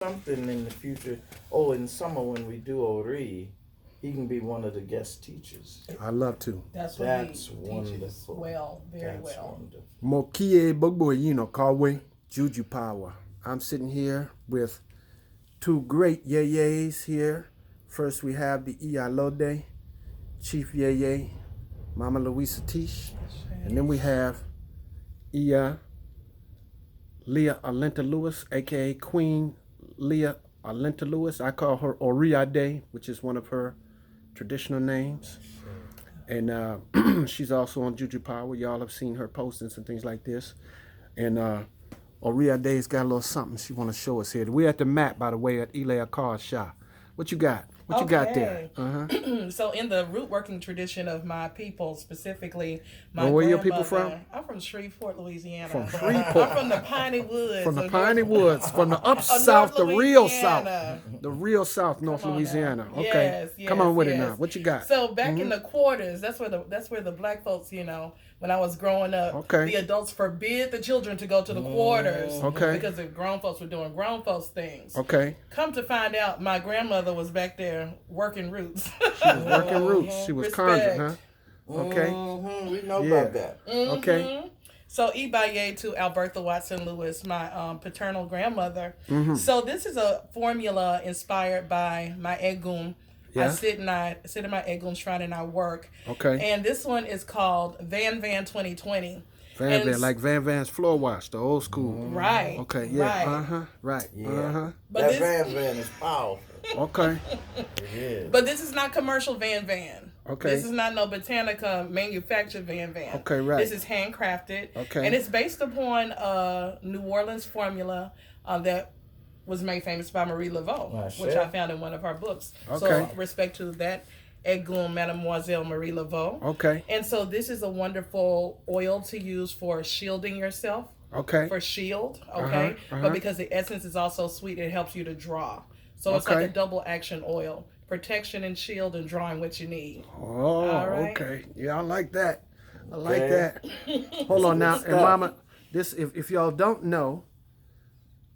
something in the future. Oh, in summer when we do Ori, he can be one of the guest teachers. I love to. That's what That's he wonderful. teaches well, very That's well. wonderful. Mokie Bogbo Yino Kawe, Juju Power. I'm sitting here with two great Yeyes here. First we have the Iyalòrìṣà, Chief Yèyé, Mama Luisa Teish. And then we have Leia Alenta Lewis, aka Queen Leia Alenta Lewis. I call her Oriade, which is one of her traditional names. And she's also on Juju Power. Y'all have seen her postings and things like this. And Oriade's got a little something she want to show us here. We're at the map, by the way, at ILE ΕΚΟ AŞA. What you got? What you got there? So in the root working tradition of my people, specifically my where your grandmother, people from? I'm from Shreveport, Louisiana. From Shreveport. I'm from the Piney Woods. From the Piney Woods, from the up south, the real south. The real south, North Louisiana. Now. Okay. Yes, come on with yes. it now. What you got? So back in the quarters, that's where the black folks, when I was growing up, the adults forbid the children to go to the quarters. Okay. Because the grown folks were doing grown folks things. Okay. Come to find out, my grandmother was back there working roots. She was working roots. She was conjuring, huh? Okay. We know about that. Okay. So Ibaye to Albertha Watson Lewis, my paternal grandmother. So this is a formula inspired by my Egum. Yeah. I sit in my Egum shrine and I work. Okay. And this one is called Van 2020. Van, like Van Van's floor wash, the old school. Right. Okay, yeah. Right. Right. Yeah. But That this, Van is powerful. Okay. It is. but this is not commercial Van. Okay. This is not no Botanica manufactured Van. Okay, right. This is handcrafted. Okay. And it's based upon a New Orleans formula that was made famous by Marie Laveau, which I found in one of her books. Okay. So respect to that Egum, Mademoiselle Marie Laveau. Okay. And so this is a wonderful oil to use for shielding yourself. Okay. For shield, okay? But because the essence is also sweet, it helps you to draw. So it's like a double action oil. Protection and shield and drawing what you need. Oh, right. okay. Yeah, I like that. I like that. Hold on now. And Mama, this if y'all don't know,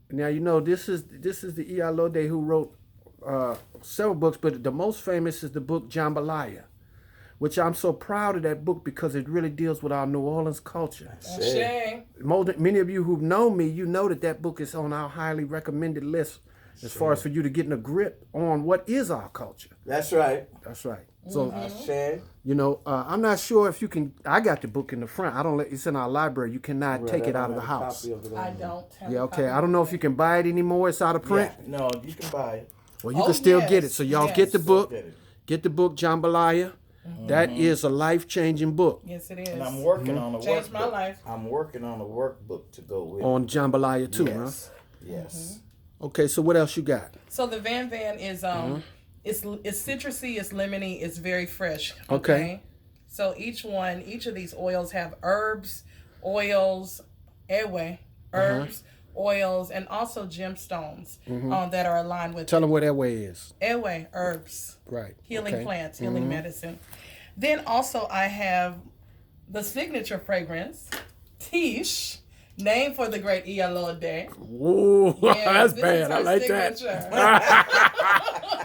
now you know this is the Iyalòrìṣà who wrote several books, but the most famous is the book Jambalaya, which I'm so proud of that book because it really deals with our New Orleans culture. Many of you who've known me, you know that book is on our highly recommended list as far as for you to get in a grip on what is our culture. That's right. That's right. So, I'm not sure if you can. I got the book in the front. I don't let it's in our library. You cannot take it out of the house. I don't. Yeah, okay. I don't know if you can buy it anymore. It's out of print. Yeah, no, you can buy it. Well, you can still get it. So y'all get the book. Get the book Jambalaya. That is a life-changing book. Yes, it is. And I'm working on a workbook. Changed my life. I'm working on a workbook to go with on Jambalaya too, yes. Huh? Yes. Okay, so what else you got? So the Van is it's citrusy, it's lemony, it's very fresh. Okay. So each of these oils have herbs, oils, oils, and also gemstones that are aligned with. Tell them what Ewe is. Ewe, herbs. Right. Healing plants, healing medicine. Then also I have the signature fragrance, Teish, named for the great Iyalòrìṣà. Ooh, that's bad. I like that.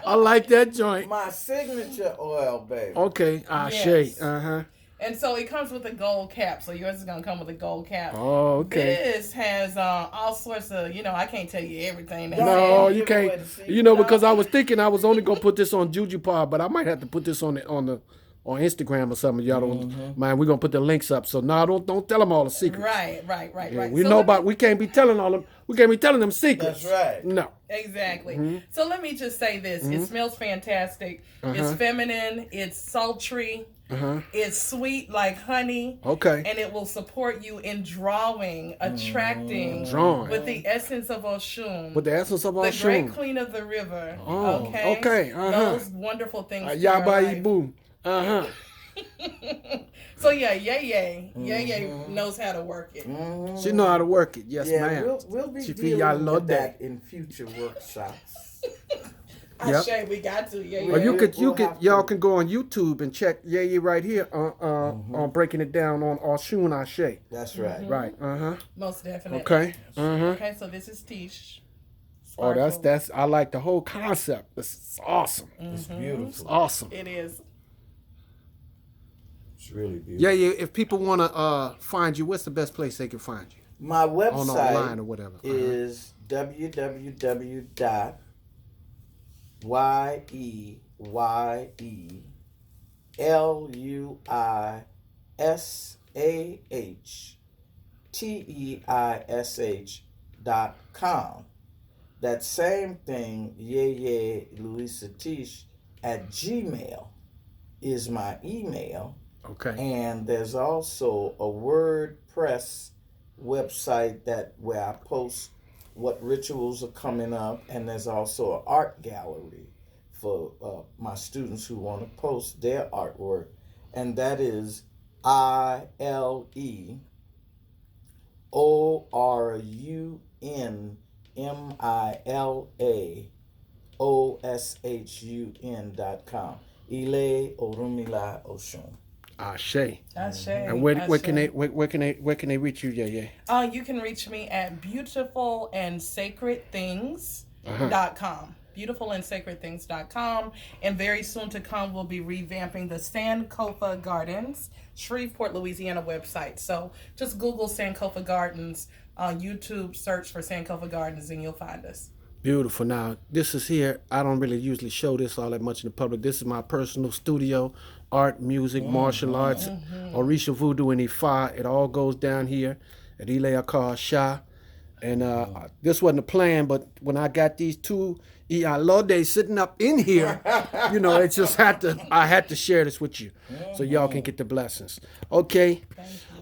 I like that joint. My signature oil, baby. Okay, Ashe. And so it comes with a gold cap. So yours is going to come with a gold cap. Oh, okay. This has all sorts of, I can't tell you everything. No, you can't. Because I was thinking I was only going to put this on JUJUPOWER, but I might have to put this on Instagram or something. Y'all don't mind. We're going to put the links up. So, no, don't tell them all the secrets. Right. We know about, we can't be telling them secrets. That's right. No. Exactly. So let me just say this. It smells fantastic. It's feminine. It's sultry. It's sweet like honey. Okay. And it will support you in drawing, attracting. Drawing. With the essence of Oshun. With the essence of Oshun. The great queen of the river. Oh, okay. Those wonderful things. Yabai Boo. So Yèyé knows how to work it. She know how to work it. Yes, ma'am. We'll be dealing with that in future workshops. Yep. We got to. Y'all can go on YouTube and check Yèyé right here on breaking it down on Oshun Ashe. That's right. Right. Most definitely. Okay. Okay. So this is Teish. Oh, sparkle. that's I like the whole concept. It's awesome. It's beautiful. Awesome. It is. It's really beautiful. Yeah, yeah. If people want to find you, what's the best place they can find you? My website Online or whatever. is www.YEYELUISHTEISH.com. That same thing, Yèyé Luisa Teish at Gmail is my email. Okay. And there's also a WordPress website where I post what rituals are coming up, and there's also an art gallery for my students who want to post their artwork, and that is ILEORUNMILAOSHUN.com. ILE Orumila Oshun. Ashe. Ashe. And where can Ashe. they reach you? Yeah. You can reach me at beautifulandsacredthings.com. Beautifulandsacredthings.com. And very soon to come, we'll be revamping the Sankofa Gardens, Shreveport, Louisiana website. So just Google Sankofa Gardens on YouTube, search for Sankofa Gardens, and you'll find us. Beautiful. Now, this is here. I don't really usually show this all that much in the public. This is my personal studio. Art, music, martial arts, Òrìṣà voodoo and Ifá. It all goes down here at ILE ЭКỌ AŞA. And this wasn't a plan, but when I got these two Iyalòrìṣà sitting up in here, it just I had to share this with you so y'all can get the blessings. Okay.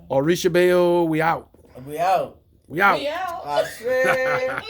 Òrìṣà, we out. We out. We out. We out. I said.